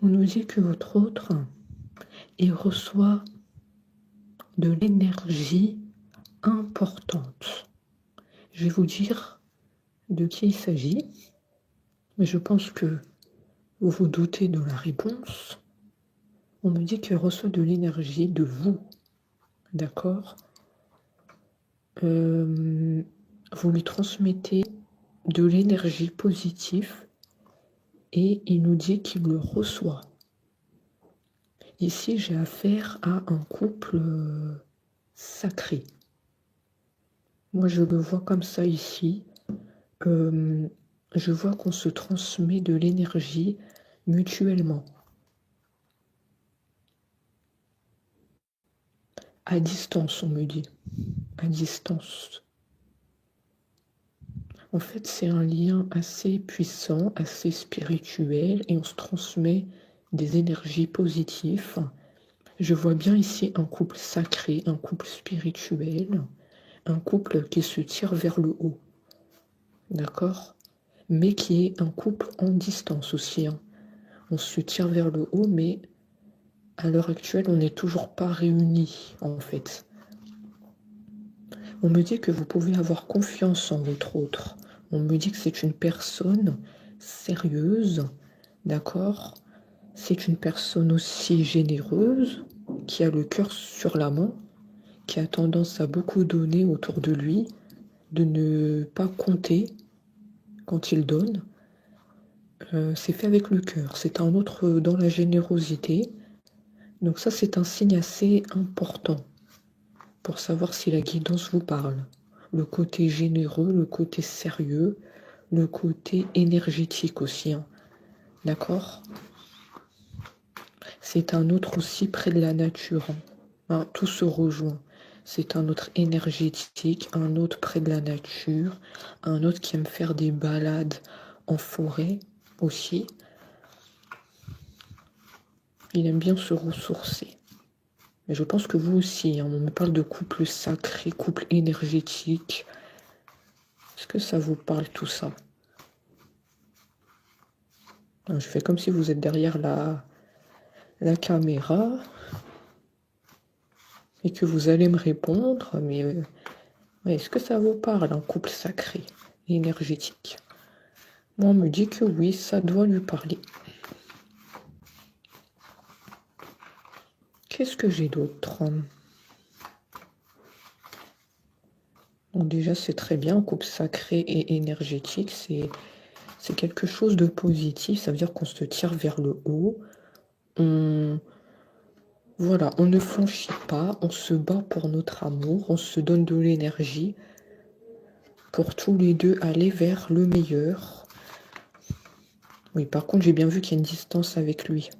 On nous dit que votre autre, il reçoit de l'énergie importante. Je vais vous dire de qui il s'agit, mais je pense que vous vous doutez de la réponse. On me dit qu'il reçoit de l'énergie de vous, d'accord? Vous lui transmettez de l'énergie positive et il nous dit qu'il le reçoit. Ici, j'ai affaire à un couple sacré. Moi, je le vois comme ça ici. Je vois qu'on se transmet de l'énergie mutuellement. À distance, on me dit. À distance. En fait, c'est un lien assez puissant, assez spirituel, et on se transmet des énergies positives. Je vois bien ici un couple sacré, un couple spirituel, un couple qui se tire vers le haut. D'accord? Mais qui est un couple en distance aussi. Hein. On se tire vers le haut, mais à l'heure actuelle, on n'est toujours pas réunis, en fait. On me dit que vous pouvez avoir confiance en votre autre. On me dit que c'est une personne sérieuse, d'accord? C'est une personne aussi généreuse, qui a le cœur sur la main, qui a tendance à beaucoup donner autour de lui, de ne pas compter quand il donne. C'est fait avec le cœur. C'est un autre dans la générosité. Donc ça, c'est un signe assez important pour savoir si la guidance vous parle. Le côté généreux, le côté sérieux, le côté énergétique aussi. Hein. D'accord? C'est un autre aussi près de la nature. Hein. Tout se rejoint. C'est un autre énergétique, un autre près de la nature, un autre qui aime faire des balades en forêt aussi. Il aime bien se ressourcer. Mais je pense que vous aussi, hein, on me parle de couple sacré, couple énergétique. Est-ce que ça vous parle tout ça? Je fais comme si vous êtes derrière la caméra et que vous allez me répondre, mais est-ce que ça vous parle, un couple sacré, énergétique? Moi, on me dit que oui, ça doit lui parler. Qu'est-ce que j'ai d'autre? Donc déjà, c'est très bien, un couple sacré et énergétique, c'est quelque chose de positif, ça veut dire qu'on se tire vers le haut. Voilà, on ne flanchit pas, on se bat pour notre amour, on se donne de l'énergie pour tous les deux aller vers le meilleur. Oui, par contre, j'ai bien vu qu'il y a une distance avec lui.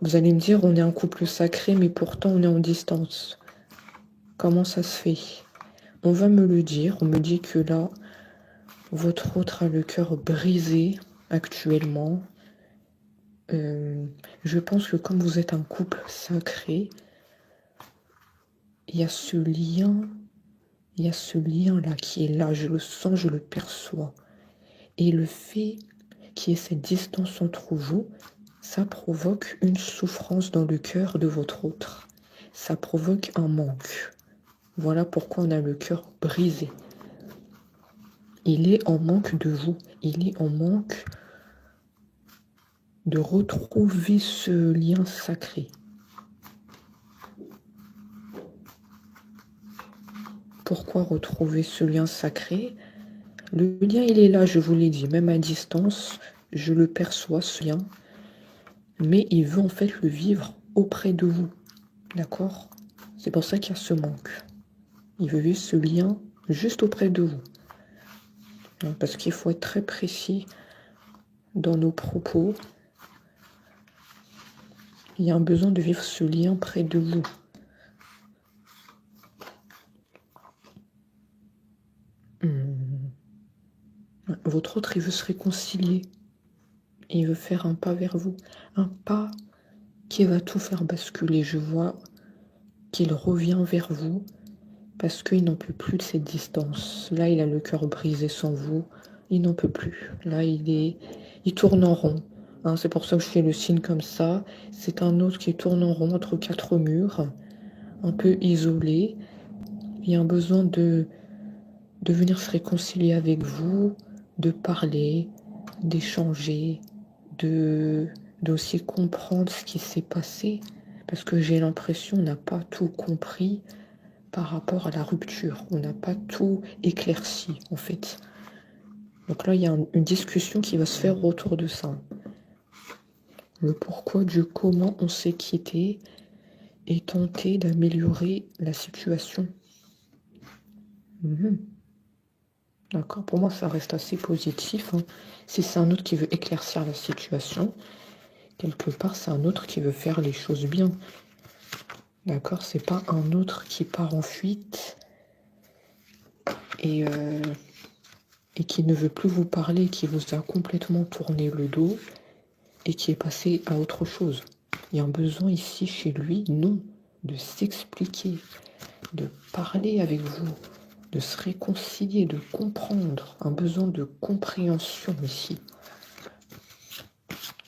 Vous allez me dire, on est un couple sacré, mais pourtant on est en distance. Comment ça se fait? On va me le dire, on me dit que là, votre autre a le cœur brisé actuellement. Je pense que comme vous êtes un couple sacré, il y a ce lien-là qui est là, je le sens, je le perçois. Et le fait qu'il y ait cette distance entre vous, ça provoque une souffrance dans le cœur de votre autre. Ça provoque un manque. Voilà pourquoi on a le cœur brisé. Il est en manque de vous. Il est en manque de retrouver ce lien sacré. Pourquoi retrouver ce lien sacré? Le lien, il est là, je vous l'ai dit, même à distance, je le perçois, ce lien. Mais il veut en fait le vivre auprès de vous. D'accord? C'est pour ça qu'il y a ce manque. Il veut vivre ce lien juste auprès de vous. Parce qu'il faut être très précis dans nos propos. Il y a un besoin de vivre ce lien près de vous. Votre autre, il veut se réconcilier. Il veut faire un pas vers vous. Un pas qui va tout faire basculer. Je vois qu'il revient vers vous parce qu'il n'en peut plus de cette distance. Là, il a le cœur brisé sans vous. Il n'en peut plus. Là, il tourne en rond. Hein, c'est pour ça que je fais le signe comme ça. C'est un autre qui tourne en rond entre quatre murs, un peu isolé. Il y a un besoin de venir se réconcilier avec vous, de parler, d'échanger, de aussi comprendre ce qui s'est passé. Parce que j'ai l'impression qu'on n'a pas tout compris par rapport à la rupture. On n'a pas tout éclairci, en fait. Donc là, il y a une discussion qui va se faire autour de ça. Le pourquoi du comment on s'est quitté et tenter d'améliorer la situation. D'accord, pour moi, ça reste assez positif. Hein. Si c'est un autre qui veut éclaircir la situation, quelque part, c'est un autre qui veut faire les choses bien. D'accord, c'est pas un autre qui part en fuite et qui ne veut plus vous parler, qui vous a complètement tourné le dos et qui est passé à autre chose. Il y a un besoin ici chez lui, non, de s'expliquer, de parler avec vous, de se réconcilier, de comprendre, un besoin de compréhension ici.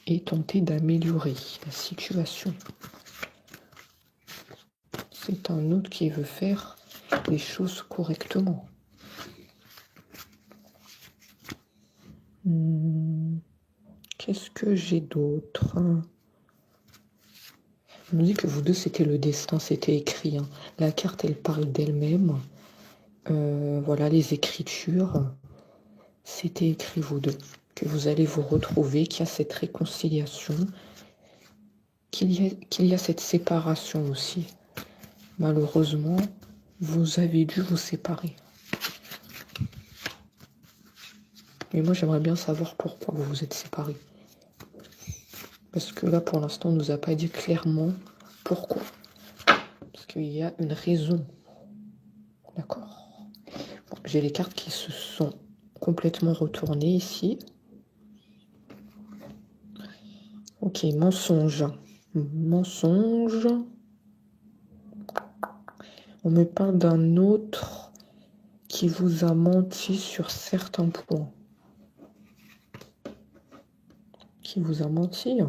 Et tenter d'améliorer la situation. C'est un autre qui veut faire les choses correctement. Qu'est-ce que j'ai d'autre? On nous dit que vous deux, c'était le destin, c'était écrit. Hein. La carte, elle parle d'elle-même. Voilà, les écritures. C'était écrit, vous deux. Que vous allez vous retrouver, qu'il y a cette réconciliation, qu'il y a cette séparation aussi. Malheureusement, vous avez dû vous séparer. Mais moi, j'aimerais bien savoir pourquoi vous vous êtes séparés. Parce que là, pour l'instant, on ne nous a pas dit clairement pourquoi. Parce qu'il y a une raison. D'accord. Bon, j'ai les cartes qui se sont complètement retournées ici. Ok, mensonge. Mensonge. On me parle d'un autre qui vous a menti sur certains points. Qui vous a menti?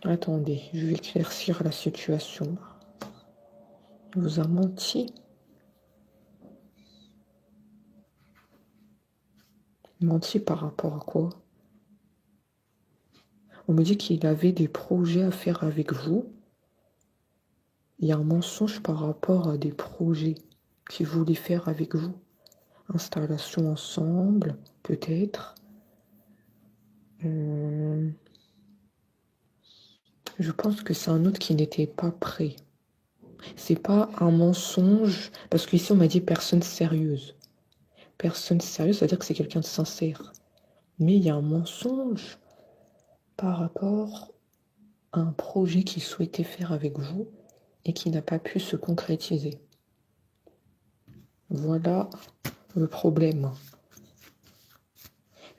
Attendez, je vais éclaircir la situation. Il vous a menti? Menti par rapport à quoi? On me dit qu'il avait des projets à faire avec vous. Il y a un mensonge par rapport à des projets qu'il voulait faire avec vous. Installation ensemble, peut-être. Je pense que c'est un autre qui n'était pas prêt. C'est pas un mensonge, parce qu'ici on m'a dit personne sérieuse. Personne sérieuse, c'est-à-dire que c'est quelqu'un de sincère. Mais il y a un mensonge par rapport à un projet qu'il souhaitait faire avec vous et qui n'a pas pu se concrétiser. Voilà le problème.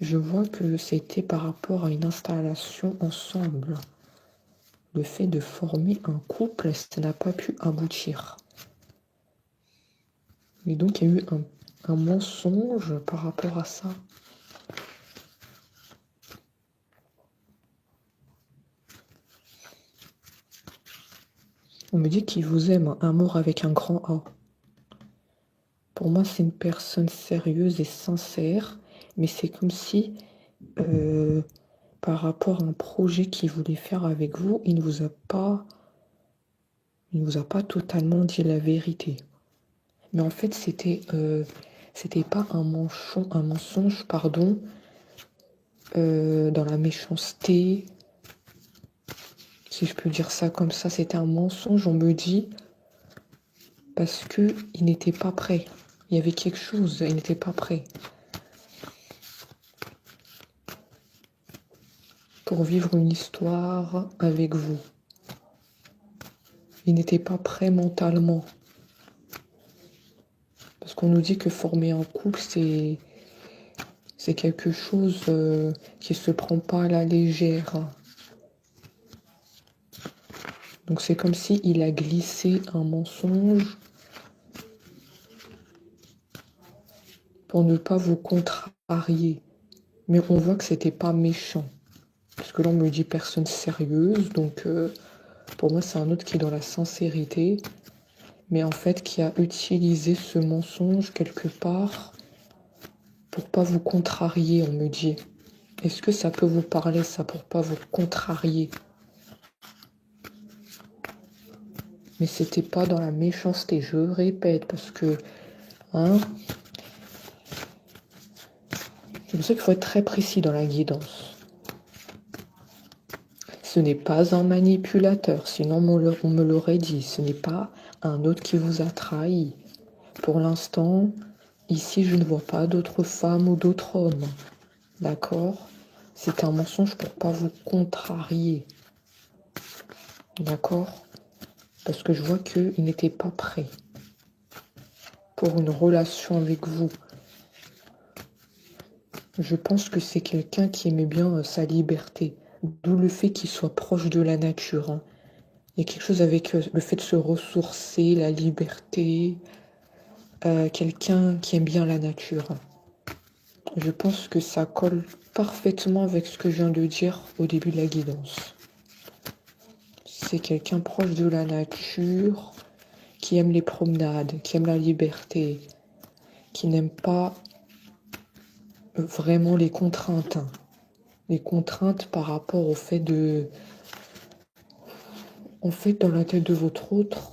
Je vois que c'était par rapport à une installation ensemble. Le fait de former un couple, ça n'a pas pu aboutir. Et donc, il y a eu un mensonge par rapport à ça. On me dit qu'il vous aime, un amour avec un grand A. Pour moi, c'est une personne sérieuse et sincère, mais c'est comme si, par rapport à un projet qu'il voulait faire avec vous, il ne vous a pas totalement dit la vérité. Mais en fait, c'était pas un mensonge, pardon, dans la méchanceté, si je peux dire ça comme ça, c'était un mensonge, on me dit, parce que il n'était pas prêt. Il y avait quelque chose, il n'était pas prêt pour vivre une histoire avec vous. Il n'était pas prêt mentalement. Parce qu'on nous dit que former un couple, c'est quelque chose qui se prend pas à la légère. Donc c'est comme si il a glissé un mensonge pour ne pas vous contrarier. Mais on voit que c'était pas méchant. Parce que là, on me dit personne sérieuse. Donc, pour moi, c'est un autre qui est dans la sincérité. Mais en fait, qui a utilisé ce mensonge quelque part pour pas vous contrarier, on me dit. Est-ce que ça peut vous parler, ça, pour pas vous contrarier? Mais c'était pas dans la méchanceté, je répète, parce que... Hein, c'est pour ça qu'il faut être très précis dans la guidance. Ce n'est pas un manipulateur, sinon on me l'aurait dit. Ce n'est pas un autre qui vous a trahi. Pour l'instant, ici, je ne vois pas d'autres femmes ou d'autres hommes. D'accord? C'est un mensonge pour pas vous contrarier. D'accord? Parce que je vois qu'il n'était pas prêt pour une relation avec vous. Je pense que c'est quelqu'un qui aimait bien sa liberté. D'où le fait qu'il soit proche de la nature. Hein. Il y a quelque chose avec le fait de se ressourcer, la liberté. Quelqu'un qui aime bien la nature. Je pense que ça colle parfaitement avec ce que je viens de dire au début de la guidance. C'est quelqu'un proche de la nature, qui aime les promenades, qui aime la liberté, qui n'aime pas vraiment les contraintes. Hein. Les contraintes par rapport au fait de... En fait, dans la tête de votre autre,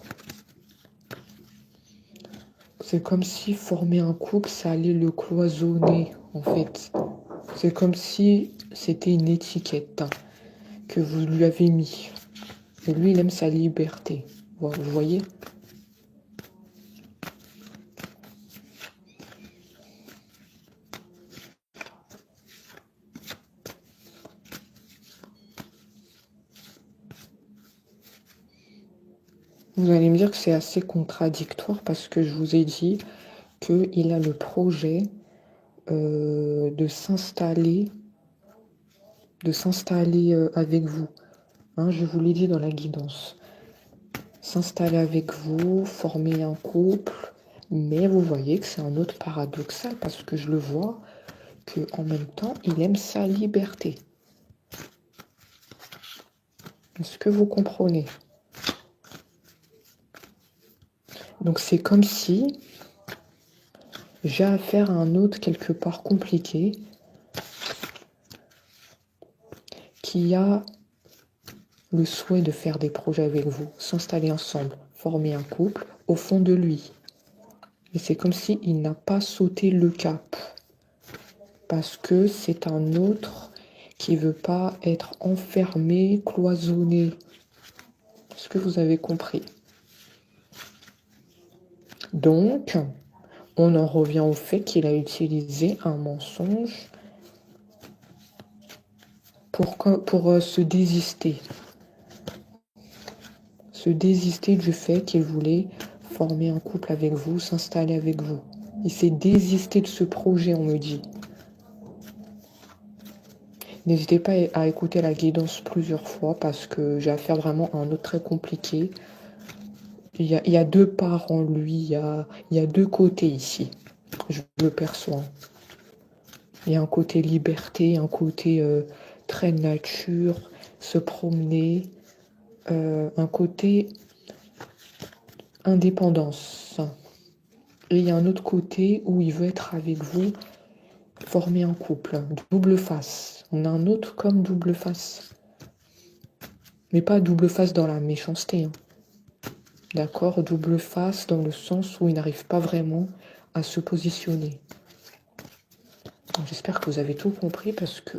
c'est comme si former un couple, ça allait le cloisonner, en fait. C'est comme si c'était une étiquette hein, que vous lui avez mis. Et lui, il aime sa liberté. Vous voyez? Vous allez me dire que c'est assez contradictoire parce que je vous ai dit qu'il a le projet de s'installer avec vous. Hein, je vous l'ai dit dans la guidance. S'installer avec vous, former un couple. Mais vous voyez que c'est un autre paradoxal parce que je le vois qu'en même temps, il aime sa liberté. Est-ce que vous comprenez? Donc c'est comme si j'ai affaire à un autre quelque part compliqué qui a le souhait de faire des projets avec vous, s'installer ensemble, former un couple au fond de lui. Et c'est comme s'il n'a pas sauté le cap. Parce que c'est un autre qui ne veut pas être enfermé, cloisonné. Est-ce que vous avez compris? Donc, on en revient au fait qu'il a utilisé un mensonge pour se désister. Se désister du fait qu'il voulait former un couple avec vous, s'installer avec vous. Il s'est désisté de ce projet, on me dit. N'hésitez pas à écouter la guidance plusieurs fois parce que j'ai affaire vraiment à un autre très compliqué. Il y a deux parts en lui, il y a deux côtés ici. Je le perçois. Il y a un côté liberté, un côté très nature, se promener, un côté indépendance. Et il y a un autre côté où il veut être avec vous, former un couple, double face. On a un autre comme double face. Mais pas double face dans la méchanceté. Hein. D'accord? Double face dans le sens où il n'arrive pas vraiment à se positionner. J'espère que vous avez tout compris parce que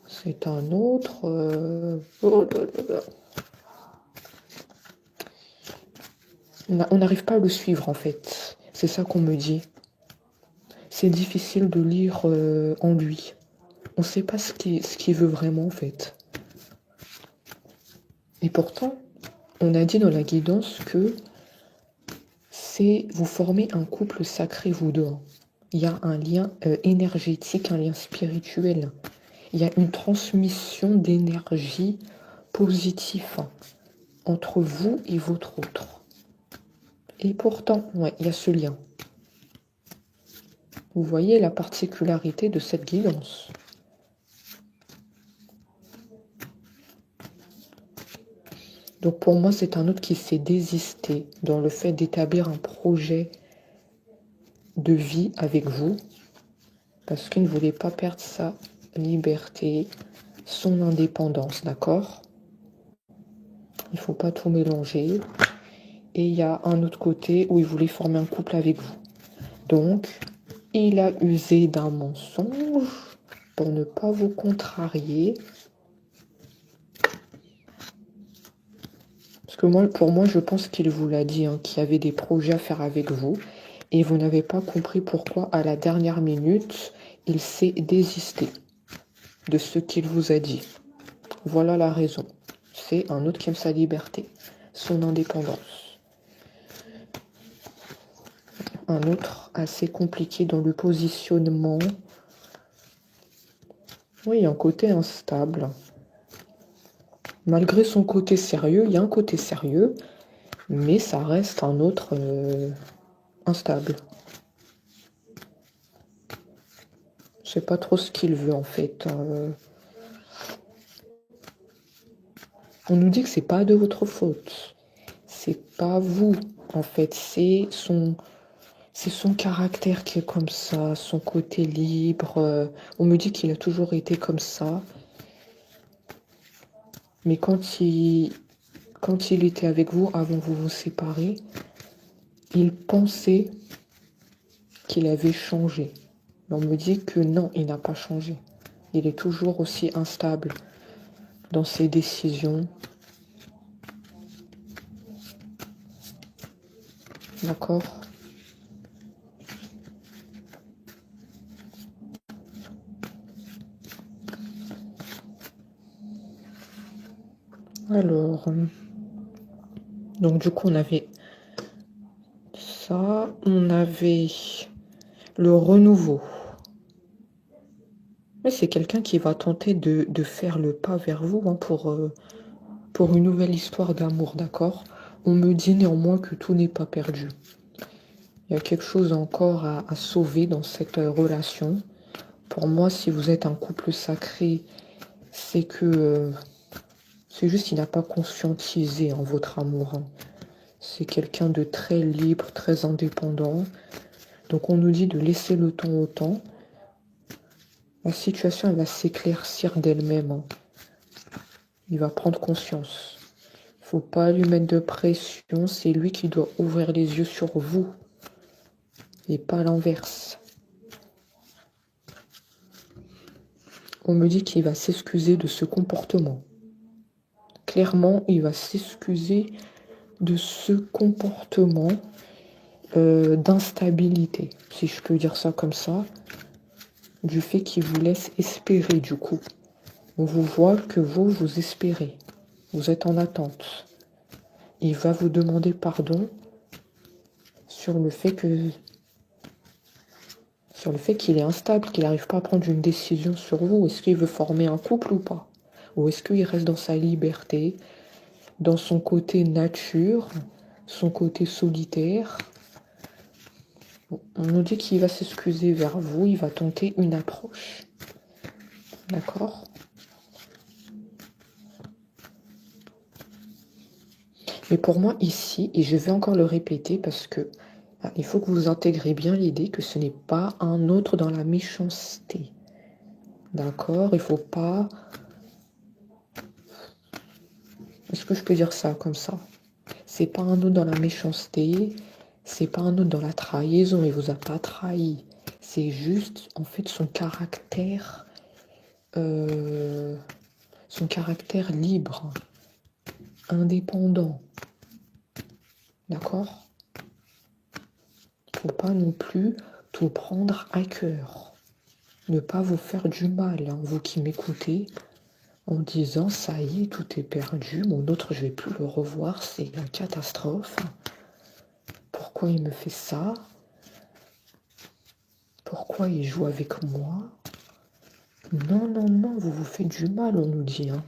c'est un autre... On n'arrive pas à le suivre en fait. C'est ça qu'on me dit. C'est difficile de lire en lui. On ne sait pas ce qu'il veut vraiment en fait. Et pourtant, on a dit dans la guidance que c'est vous formez un couple sacré vous deux. Il y a un lien énergétique, un lien spirituel. Il y a une transmission d'énergie positive entre vous et votre autre. Et pourtant, ouais, il y a ce lien. Vous voyez la particularité de cette guidance. Donc pour moi, c'est un autre qui s'est désisté dans le fait d'établir un projet de vie avec vous, parce qu'il ne voulait pas perdre sa liberté, son indépendance, d'accord? Il ne faut pas tout mélanger. Et il y a un autre côté où il voulait former un couple avec vous. Donc, il a usé d'un mensonge pour ne pas vous contrarier. Parce que pour moi, je pense qu'il vous l'a dit, hein, qu'il y avait des projets à faire avec vous. Et vous n'avez pas compris pourquoi, à la dernière minute, il s'est désisté de ce qu'il vous a dit. Voilà la raison. C'est un autre qui aime sa liberté, son indépendance. Un autre assez compliqué dans le positionnement. Oui, il y a un côté instable. Malgré son côté sérieux, il y a un côté sérieux, mais ça reste un autre instable. Je sais pas trop ce qu'il veut en fait. On nous dit que c'est pas de votre faute. C'est pas vous en fait. C'est son caractère qui est comme ça, son côté libre. On me dit qu'il a toujours été comme ça. Mais quand il était avec vous, avant que vous vous séparez, il pensait qu'il avait changé. Mais on me dit que non, il n'a pas changé. Il est toujours aussi instable dans ses décisions. D'accord? Alors, donc du coup, on avait ça, on avait le renouveau. Mais c'est quelqu'un qui va tenter de faire le pas vers vous hein, pour une nouvelle histoire d'amour, d'accord? On me dit néanmoins que tout n'est pas perdu. Il y a quelque chose encore à sauver dans cette relation. Pour moi, si vous êtes un couple sacré, c'est que c'est juste qu'il n'a pas conscientisé en votre amour. Hein. C'est quelqu'un de très libre, très indépendant. Donc on nous dit de laisser le temps au temps. La situation, elle va s'éclaircir d'elle-même. Hein. Il va prendre conscience. Il ne faut pas lui mettre de pression. C'est lui qui doit ouvrir les yeux sur vous. Et pas l'inverse. On me dit qu'il va s'excuser de ce comportement. Clairement, il va s'excuser de ce comportement d'instabilité, si je peux dire ça comme ça, du fait qu'il vous laisse espérer du coup. On vous voit que vous espérez, vous êtes en attente. Il va vous demander pardon sur le fait qu'il est instable, qu'il n'arrive pas à prendre une décision sur vous. Est-ce qu'il veut former un couple ou pas? Ou est-ce qu'il reste dans sa liberté, dans son côté nature, son côté solitaire? On nous dit qu'il va s'excuser vers vous, il va tenter une approche. D'accord? Mais pour moi ici, et je vais encore le répéter parce que il faut que vous intégrez bien l'idée que ce n'est pas un autre dans la méchanceté. D'accord? Il ne faut pas... Est-ce que je peux dire ça comme ça? C'est pas un autre dans la méchanceté, c'est pas un autre dans la trahison, il vous a pas trahi. C'est juste, en fait, son caractère libre, indépendant. D'accord? Faut pas non plus tout prendre à cœur. Ne pas vous faire du mal, hein, vous qui m'écoutez, en disant ça y est, tout est perdu, mon autre je vais plus le revoir, c'est une catastrophe. Pourquoi il me fait ça? Pourquoi il joue avec moi? Non, non, non, vous vous faites du mal, on nous dit. Hein.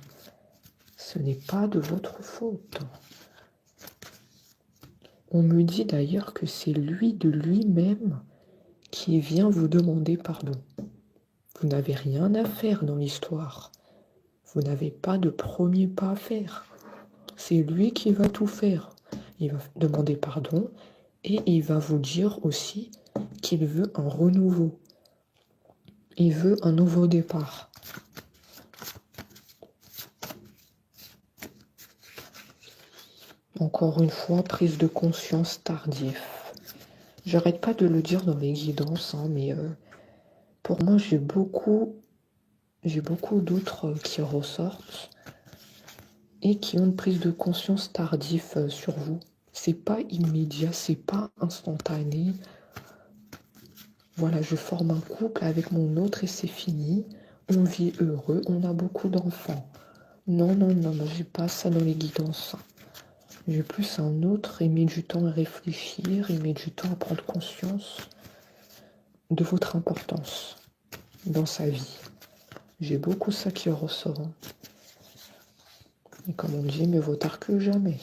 Ce n'est pas de votre faute. On me dit d'ailleurs que c'est lui de lui-même qui vient vous demander pardon. Vous n'avez rien à faire dans l'histoire. Vous n'avez pas de premier pas à faire. C'est lui qui va tout faire. Il va demander pardon et il va vous dire aussi qu'il veut un renouveau. Il veut un nouveau départ. Encore une fois, prise de conscience tardive. J'arrête pas de le dire dans les guidances, hein, mais pour moi, j'ai beaucoup d'autres qui ressortent et qui ont une prise de conscience tardive sur vous. C'est pas immédiat, c'est pas instantané. Voilà, je forme un couple avec mon autre et c'est fini. On vit heureux, on a beaucoup d'enfants. Non, non, non, moi j'ai pas ça dans les guidances. J'ai plus un autre, il met du temps à réfléchir, il met du temps à prendre conscience de votre importance dans sa vie. J'ai beaucoup ça qui ressort. Hein. Et comme on dit, mieux vaut tard que jamais.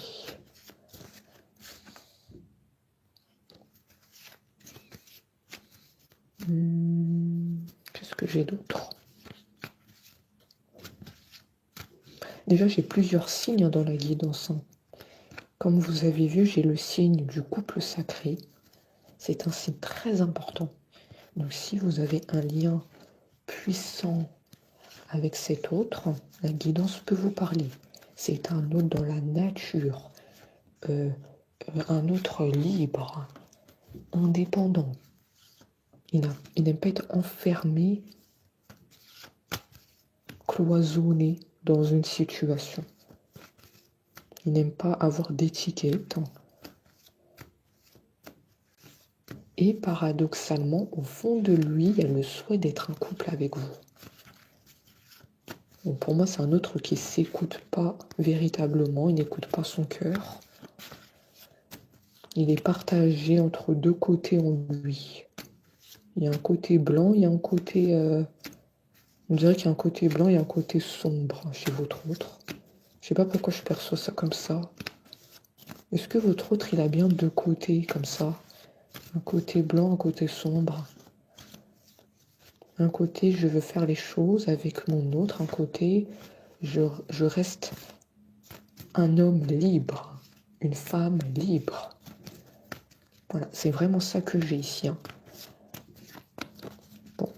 Qu'est-ce que j'ai d'autre? Déjà, j'ai plusieurs signes dans la guidance. Comme vous avez vu, j'ai le signe du couple sacré. C'est un signe très important. Donc, si vous avez un lien puissant avec cet autre, la guidance peut vous parler. C'est un autre dans la nature, un autre libre, indépendant. Il n'aime pas être enfermé, cloisonné dans une situation. Il n'aime pas avoir d'étiquette. Et paradoxalement, au fond de lui, il y a le souhait d'être en couple avec vous. Bon, pour moi, c'est un autre qui ne s'écoute pas véritablement, il n'écoute pas son cœur. Il est partagé entre deux côtés en lui. Il y a un côté blanc, il y a un côté... on dirait qu'il y a un côté blanc et un côté sombre chez votre autre. Je sais pas pourquoi je perçois ça comme ça. Est-ce que votre autre, il a bien deux côtés comme ça? Un côté blanc, un côté sombre. Un côté, je veux faire les choses avec mon autre. Un côté, je reste un homme libre. Une femme libre. Voilà, c'est vraiment ça que j'ai ici. Hein. Bon.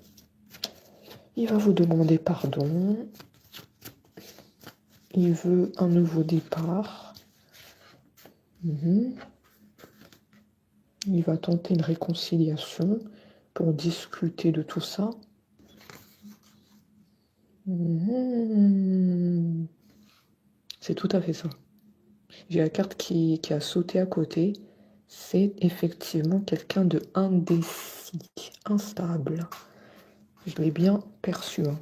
Il va vous demander pardon. Il veut un nouveau départ. Il va tenter une réconciliation pour discuter de tout ça. C'est tout à fait ça. J'ai la carte qui a sauté à côté. C'est effectivement quelqu'un de indécis, instable. Je l'ai bien perçu. Hein.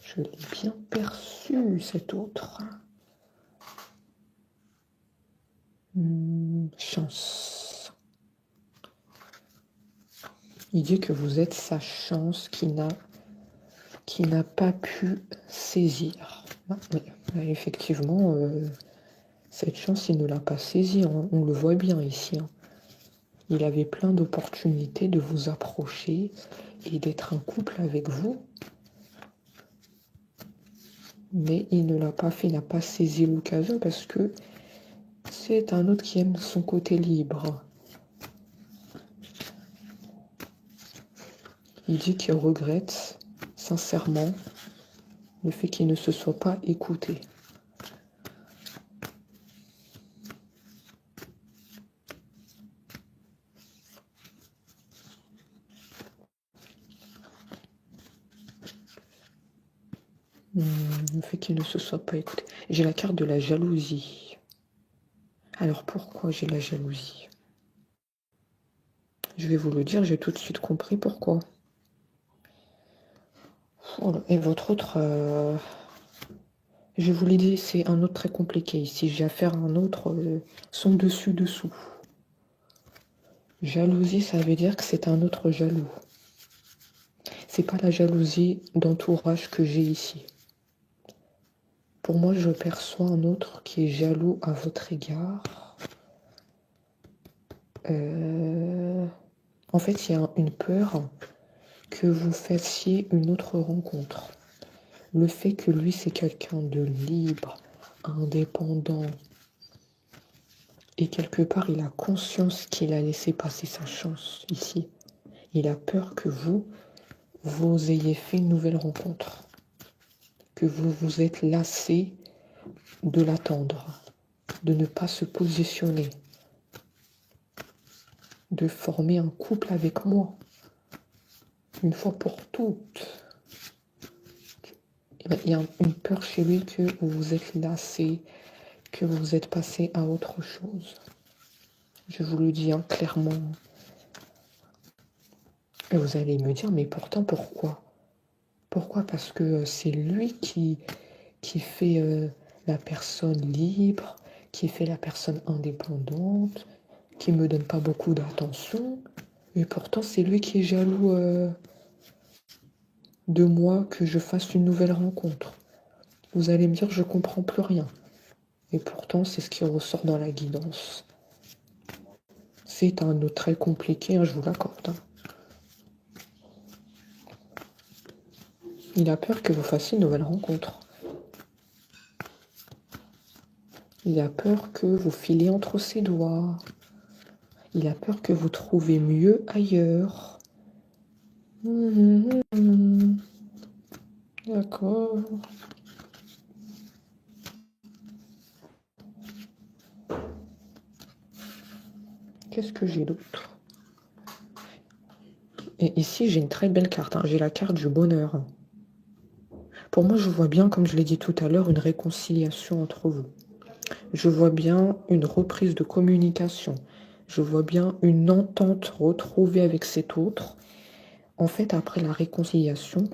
Je l'ai bien perçu, cet autre. Chance. Il dit que vous êtes sa chance qui n'a pas pu saisir. Effectivement, cette chance, il ne l'a pas saisie. Hein. On le voit bien ici. Hein. Il avait plein d'opportunités de vous approcher et d'être en couple avec vous. Mais il ne l'a pas fait, il n'a pas saisi l'occasion parce que c'est un autre qui aime son côté libre. Il dit qu'il regrette sincèrement le fait qu'il ne se soit pas écouté. Le fait qu'il ne se soit pas écouté. J'ai la carte de la jalousie. Alors pourquoi j'ai la jalousie? Je vais vous le dire, j'ai tout de suite compris pourquoi. Et votre autre... je vous l'ai dit, c'est un autre très compliqué. Ici, j'ai affaire à un autre, son dessus-dessous. Jalousie, ça veut dire que c'est un autre jaloux. C'est pas la jalousie d'entourage que j'ai ici. Pour moi, je perçois un autre qui est jaloux à votre égard. En fait, il y a une peur que vous fassiez une autre rencontre. Le fait que lui, c'est quelqu'un de libre, indépendant, et quelque part, il a conscience qu'il a laissé passer sa chance ici. Il a peur que vous ayez fait une nouvelle rencontre, que vous vous êtes lassé de l'attendre, de ne pas se positionner, de former un couple avec moi, une fois pour toutes. Il y a une peur chez lui que vous vous êtes lassé, que vous êtes passé à autre chose. Je vous le dis clairement. Et vous allez me dire, mais pourtant, pourquoi? Pourquoi? Parce que c'est lui qui fait la personne libre, qui fait la personne indépendante, qui me donne pas beaucoup d'attention. Et pourtant, c'est lui qui est jaloux de moi, que je fasse une nouvelle rencontre. Vous allez me dire, je comprends plus rien. Et pourtant, c'est ce qui ressort dans la guidance. C'est un nœud très compliqué, je vous l'accorde. Il a peur que vous fassiez une nouvelle rencontre. Il a peur que vous filez entre ses doigts. Il a peur que vous trouvez mieux ailleurs. D'accord. Qu'est-ce que j'ai d'autre? Et ici, j'ai une très belle carte. J'ai la carte du bonheur. Pour moi, je vois bien, comme je l'ai dit tout à l'heure, une réconciliation entre vous. Je vois bien une reprise de communication. Je vois bien une entente retrouvée avec cet autre. En fait, après la réconciliation,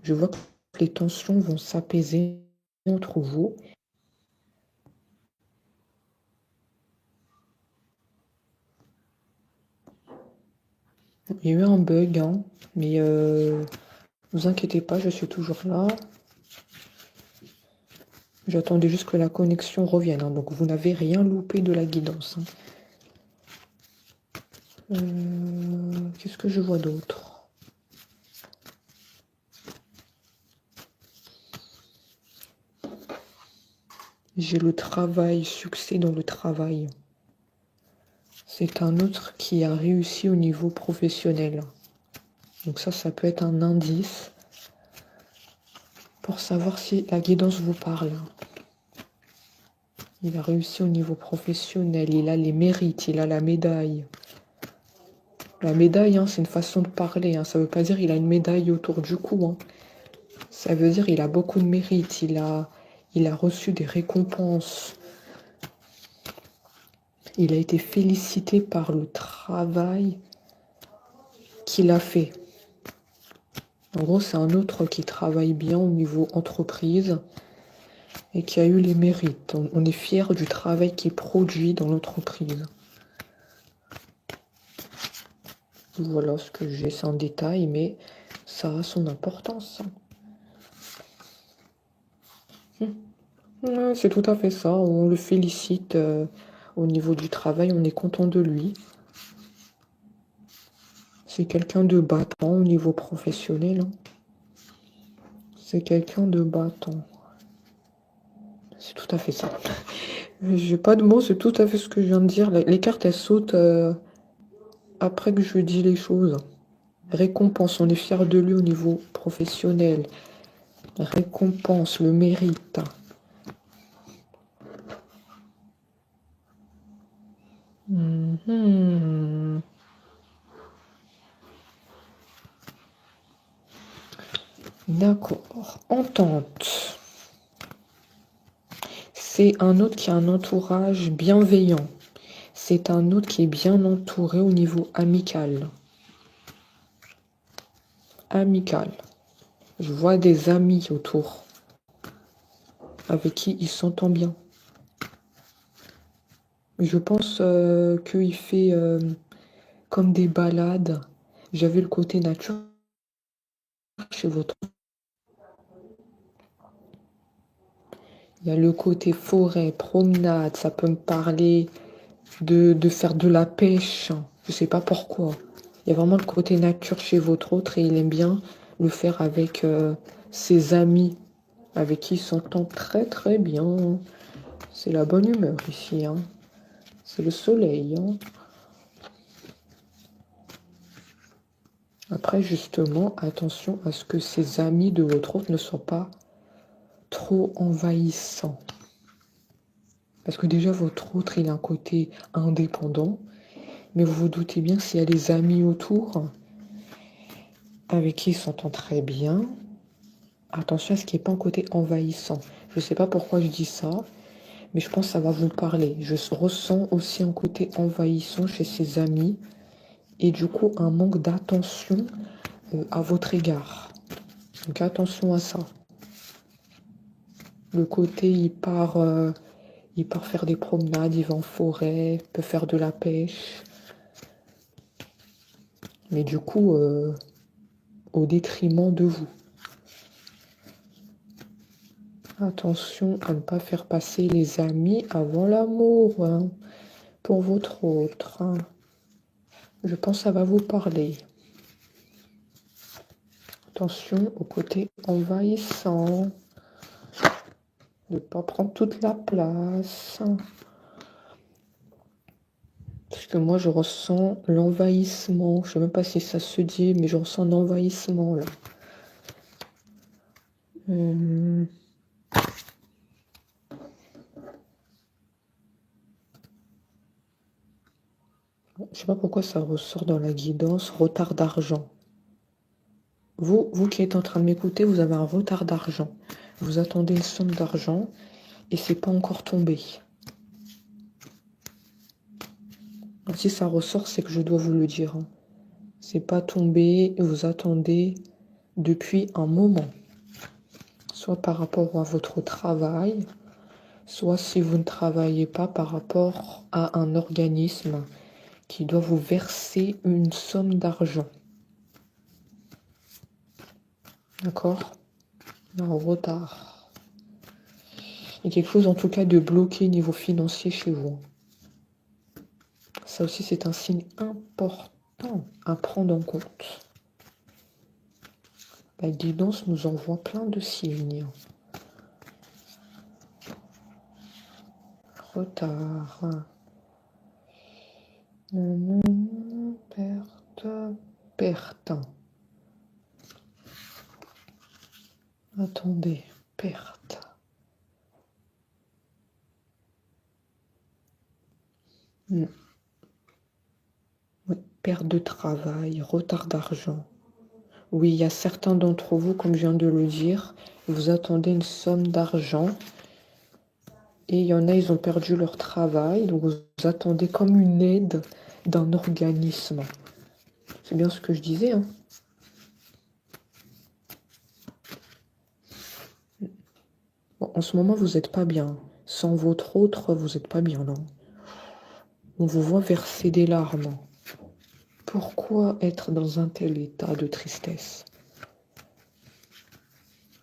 je vois que les tensions vont s'apaiser entre vous. Il y a eu un bug, mais vous inquiétez pas, je suis toujours là. J'attendais juste que la connexion revienne, donc vous n'avez rien loupé de la guidance. Qu'est-ce que je vois d'autre? J'ai le travail, succès dans le travail. C'est un autre qui a réussi au niveau professionnel. Donc ça peut être un indice pour savoir si la guidance vous parle. Il a réussi au niveau professionnel, il a les mérites, il a la médaille. La médaille, c'est une façon de parler. Ça ne veut pas dire qu'il a une médaille autour du cou. Ça veut dire qu'il a beaucoup de mérites, il a reçu des récompenses. Il a été félicité par le travail qu'il a fait. En gros, c'est un autre qui travaille bien au niveau entreprise et qui a eu les mérites. On est fier du travail qui est produit dans l'entreprise. Voilà ce que j'ai, c'est en détail, mais ça a son importance. Ouais, c'est tout à fait ça, on le félicite au niveau du travail, on est content de lui. C'est quelqu'un de battant au niveau professionnel. C'est quelqu'un de battant. C'est tout à fait ça. J'ai pas de mots, c'est tout à fait ce que je viens de dire. Les cartes, elles sautent après que je dis les choses. Récompense, on est fier de lui au niveau professionnel. Récompense, le mérite. D'accord. Entente. C'est un autre qui a un entourage bienveillant. C'est un autre qui est bien entouré au niveau amical. Amical. Je vois des amis autour avec qui il s'entend bien. Je pense qu'il fait comme des balades. J'avais le côté nature chez votre. Il y a le côté forêt, promenade. Ça peut me parler de faire de la pêche. Je sais pas pourquoi. Il y a vraiment le côté nature chez votre autre et il aime bien le faire avec ses amis, avec qui il s'entend très très bien. C'est la bonne humeur ici, hein. C'est le soleil, hein. Après, justement, attention à ce que ces amis de votre autre ne soient pas trop envahissants. Parce que déjà, votre autre, il a un côté indépendant. Mais vous vous doutez bien s'il y a des amis autour avec qui il s'entend très bien. Attention à ce qu'il n'y ait pas un côté envahissant. Je ne sais pas pourquoi je dis ça, mais je pense que ça va vous parler. Je ressens aussi un côté envahissant chez ses amis et du coup un manque d'attention à votre égard. Donc attention à ça. Le côté, il part faire des promenades, il va en forêt, peut faire de la pêche. Mais du coup, au détriment de vous. Attention à ne pas faire passer les amis avant l'amour, hein, pour votre autre. Hein. Je pense que ça va vous parler. Attention au côté envahissant. Ne pas prendre toute la place. Parce que moi, je ressens l'envahissement. Je ne sais même pas si ça se dit, mais je ressens l'envahissement, là. Je sais pas pourquoi ça ressort dans la guidance. Retard d'argent. Vous qui êtes en train de m'écouter, vous avez un retard d'argent. Vous attendez une somme d'argent et c'est pas encore tombé. Si ça ressort, c'est que je dois vous le dire. Hein. C'est pas tombé, vous attendez depuis un moment. Soit par rapport à votre travail, soit si vous ne travaillez pas par rapport à un organisme qui doit vous verser une somme d'argent. D'accord? En retard. Il y a quelque chose en tout cas de bloqué niveau financier chez vous. Ça aussi c'est un signe important à prendre en compte. La guidance nous envoie plein de signes. Retard. Perte. Attendez, perte. Oui, perte de travail, retard d'argent. Oui, il y a certains d'entre vous, comme je viens de le dire, vous attendez une somme d'argent et il y en a, ils ont perdu leur travail, donc vous attendez comme une aide d'un organisme. C'est bien ce que je disais, hein. Bon, en ce moment, vous n'êtes pas bien. Sans votre autre, vous n'êtes pas bien, non? On vous voit verser des larmes. Pourquoi être dans un tel état de tristesse?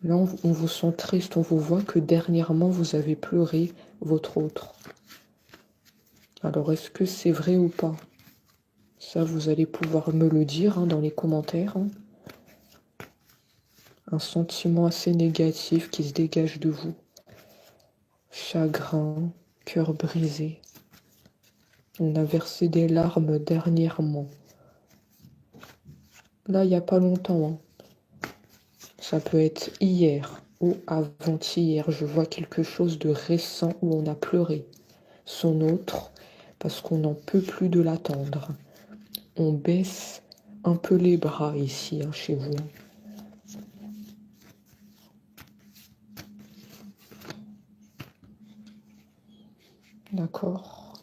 Là, on vous sent triste, on vous voit que dernièrement, vous avez pleuré votre autre. Alors, est-ce que c'est vrai ou pas? Ça, vous allez pouvoir me le dire hein, dans les commentaires. Hein. Un sentiment assez négatif qui se dégage de vous. Chagrin, cœur brisé. On a versé des larmes dernièrement. Là, il n'y a pas longtemps. Hein. Ça peut être hier ou avant-hier. Je vois quelque chose de récent où on a pleuré. Son autre, parce qu'on n'en peut plus de l'attendre. On baisse un peu les bras ici, hein, chez vous. D'accord.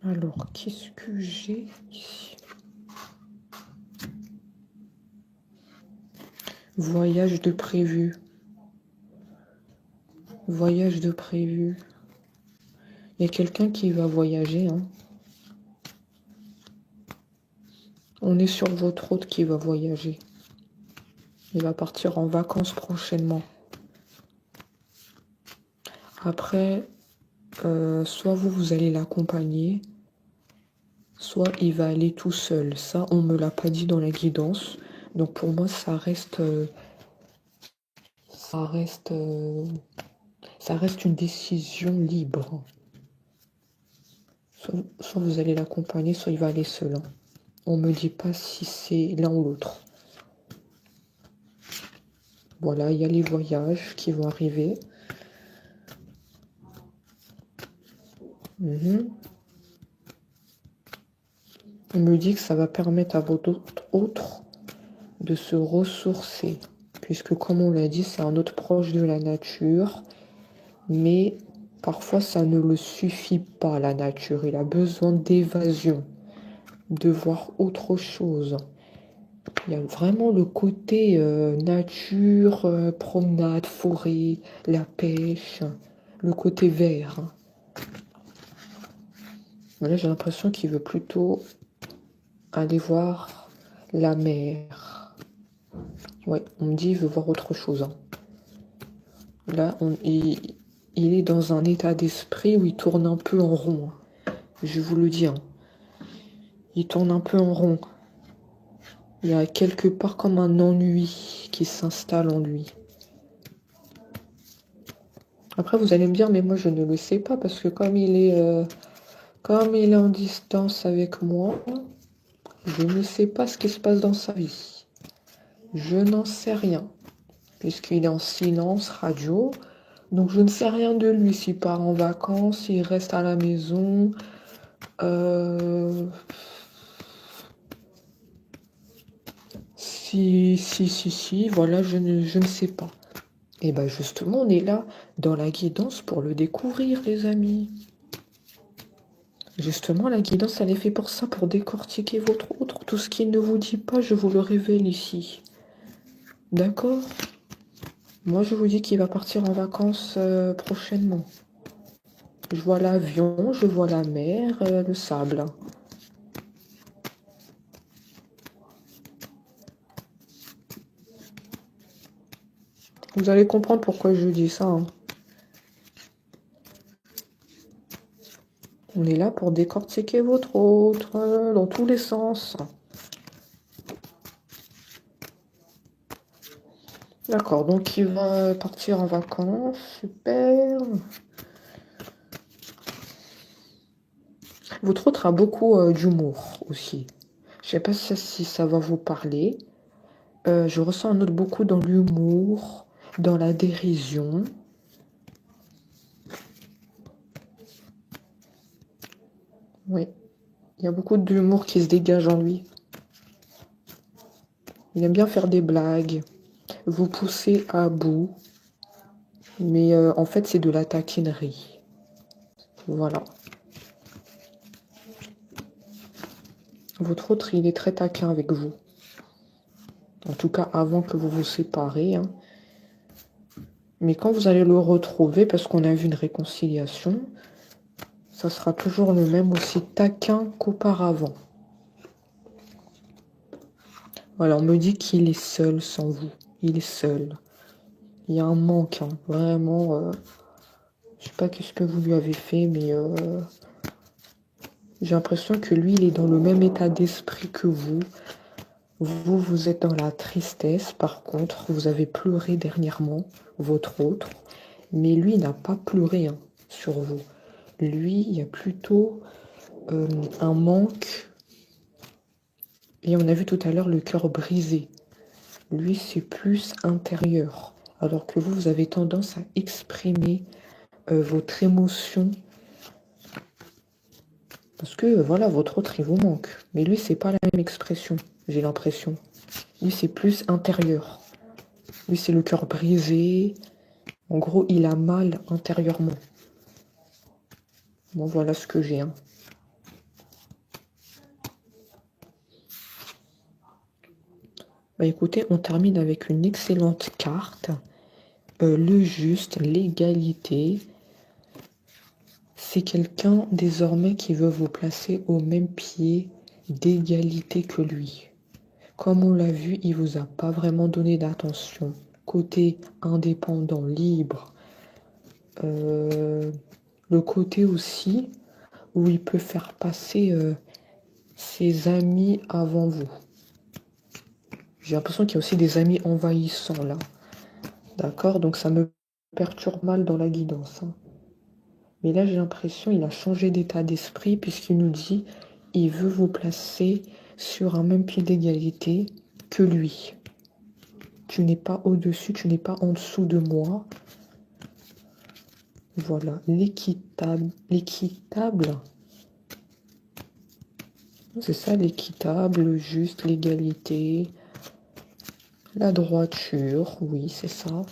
Alors, qu'est-ce que j'ai ici? Voyage de prévu. Voyage de prévu. Il y a quelqu'un qui va voyager. Hein. On est sur votre hôte qui va voyager. Il va partir en vacances prochainement. Après, soit vous allez l'accompagner, soit il va aller tout seul. Ça, on me l'a pas dit dans la guidance. Donc pour moi, ça reste une décision libre. Soit vous allez l'accompagner, soit il va aller seul. Hein. On me dit pas si c'est l'un ou l'autre. Voilà, il y a les voyages qui vont arriver. On me dit que ça va permettre à votre autre de se ressourcer. Puisque comme on l'a dit, c'est un autre proche de la nature. Mais parfois, ça ne le suffit pas, la nature. Il a besoin d'évasion, de voir autre chose. Il y a vraiment le côté nature, promenade, forêt, la pêche, le côté vert. Là, j'ai l'impression qu'il veut plutôt aller voir la mer. Ouais, on me dit qu'il veut voir autre chose. Hein. Là, il est dans un état d'esprit où il tourne un peu en rond. Hein. Je vous le dis. Hein. Il tourne un peu en rond. Il y a quelque part comme un ennui qui s'installe en lui. Après, vous allez me dire, mais moi, je ne le sais pas, parce que comme il est en distance avec moi, je ne sais pas ce qui se passe dans sa vie. Je n'en sais rien, puisqu'il est en silence radio. Donc, je ne sais rien de lui. S'il part en vacances, s'il reste à la maison. Si, voilà, je ne sais pas. Et bien justement, on est là dans la guidance pour le découvrir, les amis. Justement, la guidance, elle est faite pour ça, pour décortiquer votre autre. Tout ce qu'il ne vous dit pas, je vous le révèle ici. D'accord? Moi, je vous dis qu'il va partir en vacances prochainement. Je vois l'avion, je vois la mer, le sable. Vous allez comprendre pourquoi je dis ça. Hein. On est là pour décortiquer votre autre dans tous les sens. D'accord, donc il va partir en vacances. Super. Votre autre a beaucoup d'humour aussi. Je sais pas si ça va vous parler. Je ressens un autre beaucoup dans l'humour, dans la dérision. Oui, il y a beaucoup d'humour qui se dégage en lui. Il aime bien faire des blagues, vous pousser à bout. Mais en fait, c'est de la taquinerie. Voilà. Votre autre, il est très taquin avec vous. En tout cas, avant que vous vous séparez. Hein. Mais quand vous allez le retrouver, parce qu'on a vu une réconciliation, ça sera toujours le même, aussi taquin qu'auparavant. Voilà, on me dit qu'il est seul sans vous. Il est seul. Il y a un manque, hein, vraiment. Je sais pas qu'est-ce que vous lui avez fait, mais j'ai l'impression que lui, il est dans le même état d'esprit que vous. Vous êtes dans la tristesse, par contre. Vous avez pleuré dernièrement, votre autre. Mais lui, il n'a pas pleuré hein, sur vous. Lui, il y a plutôt un manque. Et on a vu tout à l'heure le cœur brisé. Lui, c'est plus intérieur. Alors que vous avez tendance à exprimer votre émotion. Parce que, voilà, votre autre, il vous manque. Mais lui, c'est pas la même expression, j'ai l'impression. Lui, c'est plus intérieur. Lui, c'est le cœur brisé. En gros, il a mal intérieurement. Bon, voilà ce que j'ai. Hein. Bah, écoutez, on termine avec une excellente carte. Le juste, l'égalité. C'est quelqu'un désormais qui veut vous placer au même pied d'égalité que lui. Comme on l'a vu, il vous a pas vraiment donné d'attention. Côté indépendant, libre, le côté aussi où il peut faire passer ses amis avant vous. J'ai l'impression qu'il y a aussi des amis envahissants là. D'accord? Donc ça me perturbe mal dans la guidance. Hein. Mais là, j'ai l'impression qu'il a changé d'état d'esprit puisqu'il nous dit il veut vous placer sur un même pied d'égalité que lui. Tu n'es pas au-dessus, tu n'es pas en dessous de moi. Voilà, l'équitable. L'équitable. C'est ça, l'équitable, le juste, l'égalité, la droiture. Oui, c'est ça.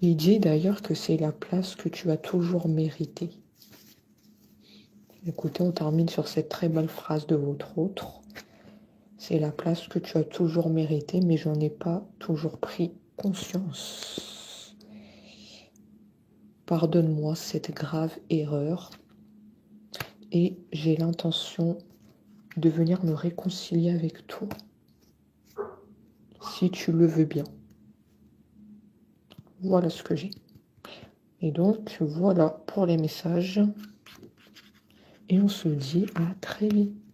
Il dit d'ailleurs que c'est la place que tu as toujours méritée. Écoutez, on termine sur cette très belle phrase de votre autre. C'est la place que tu as toujours méritée, mais j'en ai pas toujours pris conscience. Pardonne-moi cette grave erreur et j'ai l'intention de venir me réconcilier avec toi, si tu le veux bien. Voilà ce que j'ai. Et donc, voilà pour les messages. Et on se dit à très vite.